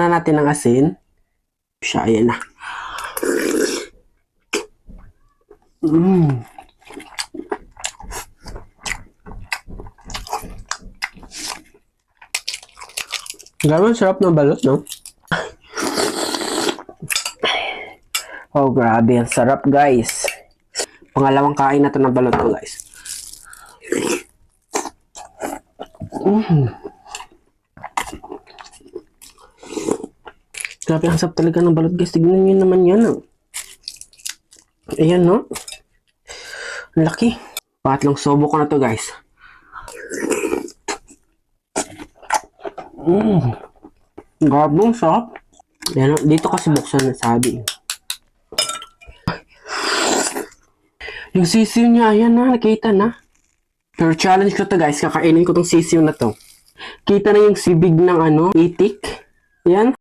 Na natin ng asin. Siya, ayan na. Grabe, sarap ng balot, no? Oh, grabe. Ang sarap, guys. Pangalawang kain na to ng balot ko, guys. Grabe, ang sarap talaga ng balot, guys. Tignan nyo naman yan, no? Ayan, no? Ang laki. Pangatlong sobo ko na to, guys. Grabe, ang sarap. Ayan, no? Dito kasi buksan na sabi. Yung sisiw niya, ayan na, nakita na. Pero challenge ko to, guys. Kakainin ko tong sisiw na to. Kita na yung sibig ng itik. Ayan.